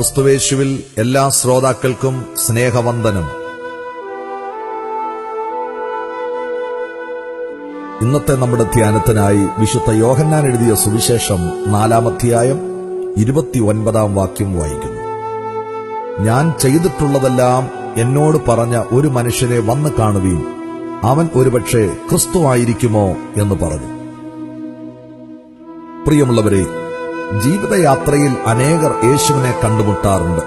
ക്രിസ്തുവേശുവിൽ എല്ലാ ശ്രോതാക്കൾക്കും സ്നേഹവന്ദനം. ഇന്നത്തെ നമ്മുടെ ധ്യാനത്തിനായി വിശുദ്ധ യോഹന്നാൻ എഴുതിയ സുവിശേഷം 4-ാം അധ്യായം 29-ാം വാക്യം വായിക്കുന്നു. ഞാൻ ചെയ്തിട്ടുള്ളതെല്ലാം എന്നോട് പറഞ്ഞ ഒരു മനുഷ്യനെ വന്ന് കാണുവീൻ, അവൻ ഒരുപക്ഷെ ക്രിസ്തു ആയിരിക്കുമോ എന്ന് പറഞ്ഞു. പ്രിയമുള്ളവരെ, ജീവിതയാത്രയിൽ അനേകർ യേശുവിനെ കണ്ടുമുട്ടാറുണ്ട്.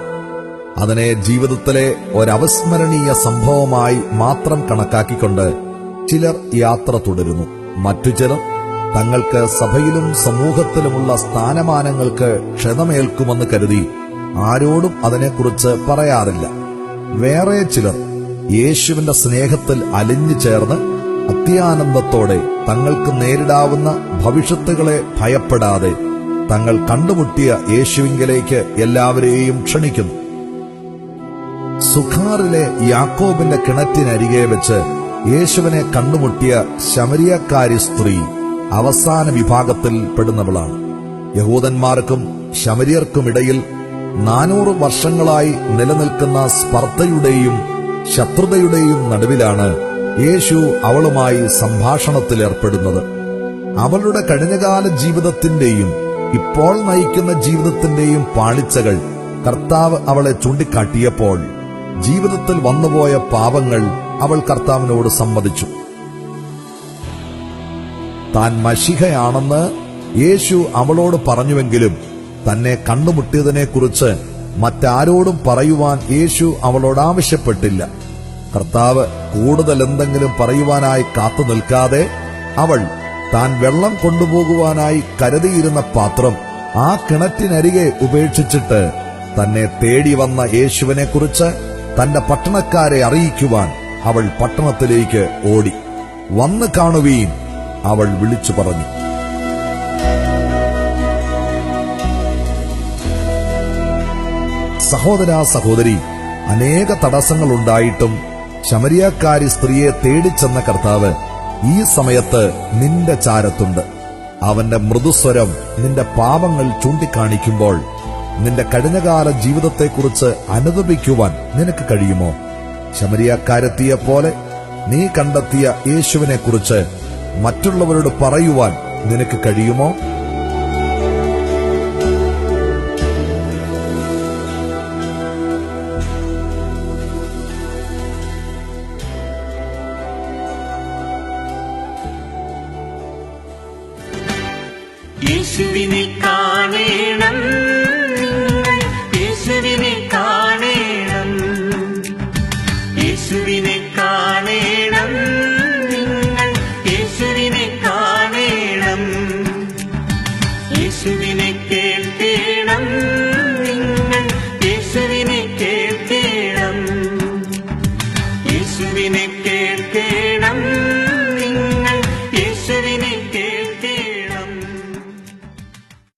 അതിനെ ജീവിതത്തിലെ ഒരവിസ്മരണീയ സംഭവമായി മാത്രം കണക്കാക്കിക്കൊണ്ട് ചിലർ യാത്ര തുടരുന്നു. മറ്റു ചിലർ തങ്ങൾക്ക് സഭയിലും സമൂഹത്തിലുമുള്ള സ്ഥാനമാനങ്ങൾക്ക് ക്ഷതമേൽക്കുമെന്ന് കരുതി ആരോടും അതിനെക്കുറിച്ച് പറയാറില്ല. വേറെ ചിലർ യേശുവിന്റെ സ്നേഹത്തിൽ അലിഞ്ഞു ചേർന്ന് അത്യാനന്ദത്തോടെ തങ്ങൾക്ക് നേരിടാവുന്ന ഭവിഷ്യത്തുകളെ ഭയപ്പെടാതെ തങ്ങൾ കണ്ടുമുട്ടിയ യേശുവിങ്കലേക്ക് എല്ലാവരെയും ക്ഷണിക്കുന്നു. സുഖാറിലെ യാക്കോബിന്റെ കിണറ്റിനരികെ വെച്ച് യേശുവിനെ കണ്ടുമുട്ടിയ ശമരിയക്കാരി സ്ത്രീ അവസാന വിഭാഗത്തിൽ പെടുന്നവളാണ്. യഹൂദന്മാർക്കും ശമരിയർക്കുമിടയിൽ 400 വർഷങ്ങളായി നിലനിൽക്കുന്ന സ്പർദ്ധയുടെയും ശത്രുതയുടെയും നടുവിലാണ് യേശു അവളുമായി സംഭാഷണത്തിലേർപ്പെടുന്നത്. അവളുടെ കഴിഞ്ഞകാല ജീവിതത്തിന്റെയും ഇപ്പോൾ നയിക്കുന്ന ജീവിതത്തിന്റെയും പാളിച്ചകൾ കർത്താവ് അവളെ ചൂണ്ടിക്കാട്ടിയപ്പോൾ ജീവിതത്തിൽ വന്നുപോയ പാപങ്ങൾ അവൾ കർത്താവിനോട് സമ്മതിച്ചു. താൻ മശിഹയാണെന്ന് യേശു അവളോട് പറഞ്ഞുവെങ്കിലും തന്നെ കണ്ടുമുട്ടിയതിനെക്കുറിച്ച് മറ്റാരോടും പറയുവാൻ യേശു അവളോട് ആവശ്യപ്പെട്ടില്ല. കർത്താവ് കൂടുതൽ എന്തെങ്കിലും പറയുവാനായി കാത്തു നിൽക്കാതെ അവൾ താൻ വെള്ളം കൊണ്ടുപോകുവാനായി കരുതിയിരുന്ന പാത്രം ആ കിണറ്റിനരികെ ഉപേക്ഷിച്ചിട്ട് തന്നെ തേടി വന്ന യേശുവിനെക്കുറിച്ച് തന്റെ പട്ടണക്കാരെ അറിയിക്കുവാൻ അവൾ പട്ടണത്തിലേക്ക് ഓടി. വന്ന് കാണുവീൻ, അവൾ വിളിച്ചു പറഞ്ഞു. സഹോദരാ സഹോദരി, അനേക തടസ്സങ്ങളുണ്ടായിട്ടും ശമരിയക്കാരി സ്ത്രീയെ തേടിച്ചെന്ന കർത്താവ് ഈ സമയത്ത് നിന്റെ ചാരത്തുണ്ട്. അവന്റെ മൃദുസ്വരം നിന്റെ പാപങ്ങൾ ചൂണ്ടിക്കാണിക്കുമ്പോൾ നിന്റെ കഴിഞ്ഞകാല ജീവിതത്തെക്കുറിച്ച് അനുതപിക്കുവാൻ നിനക്ക് കഴിയുമോ? ശമരിയക്കാരെത്തിയെപ്പോലെ നീ കണ്ടെത്തിയ യേശുവിനെക്കുറിച്ച് മറ്റുള്ളവരോട് പറയുവാൻ നിനക്ക് കഴിയുമോ?